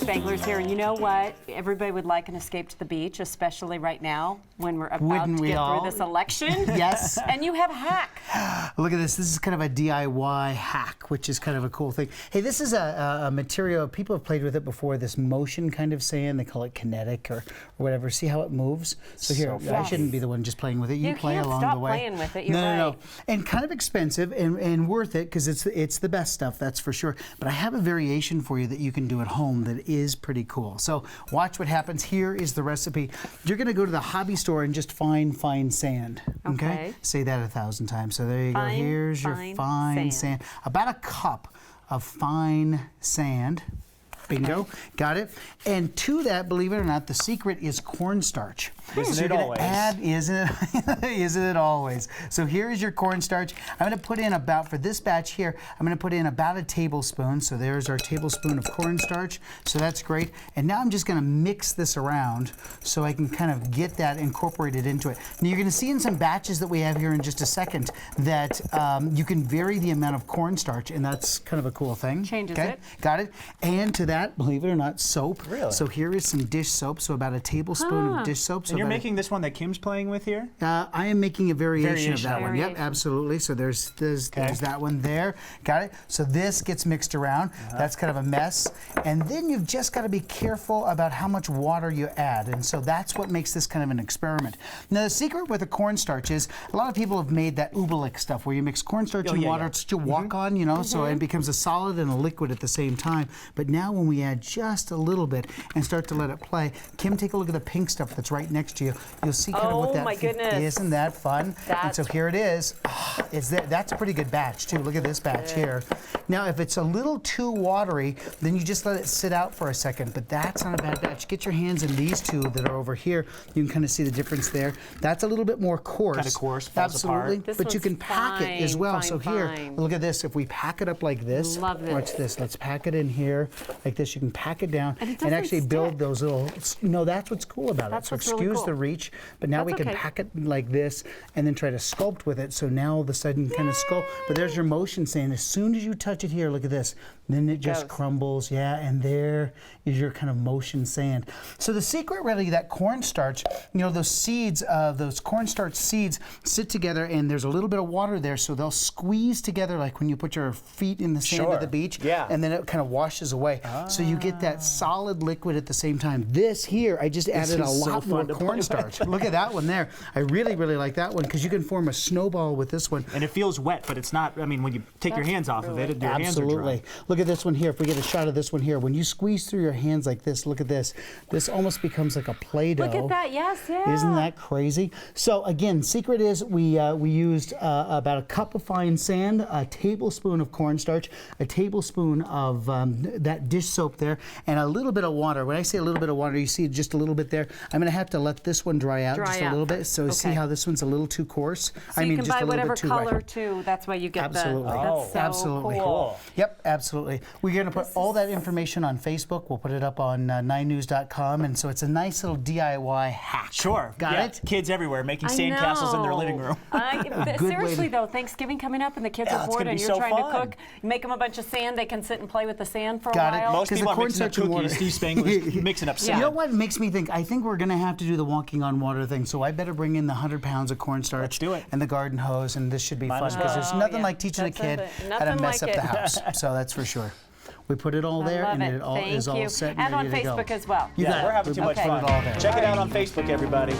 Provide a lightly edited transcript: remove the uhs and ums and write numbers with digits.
Spanglers here, and you know what? Everybody would like an escape to the beach, especially right now when we're about to get through this election. Yes. And you have a hack. Look at this. This is kind of a DIY hack, which is kind of a cool thing. Hey, this is a material, people have played with it before, this motion kind of sand. They call it kinetic or whatever. See how it moves? So here, I shouldn't be the one just playing with it. You play along the way. Playing with it. You're no. And kind of expensive and worth it because it's the best stuff, that's for sure. But I have a variation for you that you can do at home that is pretty cool. So watch what happens. Here is the recipe. You're going to go to the hobby store and just find fine sand. Okay? Say that 1,000 times. So there you go. Here's your fine sand. About a cup of fine sand. Bingo. Got it. And to that, believe it or not, the secret is cornstarch. Isn't it always? Isn't it always? So here is your cornstarch. I'm going to put in about, for this batch here, I'm going to put in about a tablespoon. So there's our tablespoon of cornstarch. So that's great. And now I'm just going to mix this around so I can kind of get that incorporated into it. Now you're going to see in some batches that we have here in just a second that you can vary the amount of cornstarch, and that's kind of a cool thing. Changes it. Got it. And to that, believe it or not, soap. Really? So here is some dish soap, so about a tablespoon of dish soap. So and you're making this one that Kim's playing with here? I am making a variation of that one. Yep, absolutely. So there's that one there. Got it? So this gets mixed around. That's kind of a mess. And then you've just got to be careful about how much water you add. And so that's what makes this kind of an experiment. Now the secret with the cornstarch is a lot of people have made that Ubalik stuff where you mix cornstarch and water to walk on, you know, so it becomes a solid and a liquid at the same time. But now when we add just a little bit and start to let it play, Kim, take a look at the pink stuff that's right next to you. You'll see kind of what that. Oh my goodness! Isn't that fun? And so here it is. That's a pretty good batch too. Look at this batch here. Now, if it's a little too watery, then you just let it sit out for a second. But that's not a bad batch. Get your hands in these two that are over here. You can kind of see the difference there. That's a little bit more coarse. Kind of coarse. Falls Absolutely. apart. But you can pack it as well. So here, look at this. If we pack it up like this, watch this. Let's pack it in here like this. You can pack it down and actually build those little. No, that's what's cool about it. So excuse the reach, but now we can pack it like this and then try to sculpt with it. So now all of a sudden kind of sculpt. But there's your motion sand. As soon as you touch it here, look at this. Then it just crumbles, and there is your kind of motion sand. So the secret really, that cornstarch, you know, those seeds, those cornstarch seeds sit together and there's a little bit of water there, so they'll squeeze together like when you put your feet in the sand at the beach, and then it kind of washes away. So you get that solid liquid at the same time. This here, I just added a lot more cornstarch. Look at that one there. I really, really like that one because you can form a snowball with this one. And it feels wet, but it's not, I mean, when you take your hands off of it, your hands are dry. Look at this one here. If we get a shot of this one here, when you squeeze through your hands like this, look at this. This almost becomes like a Play-Doh. Look at that, Isn't that crazy? So again, secret is we used about a cup of fine sand, a tablespoon of cornstarch, a tablespoon of that dish soap there, and a little bit of water. When I say a little bit of water, you see just a little bit there. I'm going to have to let this one dry out just a little bit. So see how this one's a little too coarse? So you can buy whatever color too. That's why you get Absolutely. That's so absolutely cool. Yep, absolutely. We're going to put all that information on Facebook. We'll put it up on 9news.com, and so it's a nice little DIY hack. Sure. Got it? Kids everywhere making sandcastles in their living room. Seriously though, Thanksgiving coming up and the kids are bored and you're trying to cook, you make them a bunch of sand, they can sit and play with the sand for a while. Most people are mixing up cookies. Steve Spangler's mixing up sand. You know what makes me think? I think we're going to have to do the walking on water thing, so I better bring in the 100 pounds of cornstarch. Let's do it. And the garden hose, and this should be fun because there's nothing like teaching a kid how to mess up the house. So that's for sure. We put it all there, and it all is all set and on ready to go. Facebook as well. We're having too much fun. Check it out on Facebook, everybody.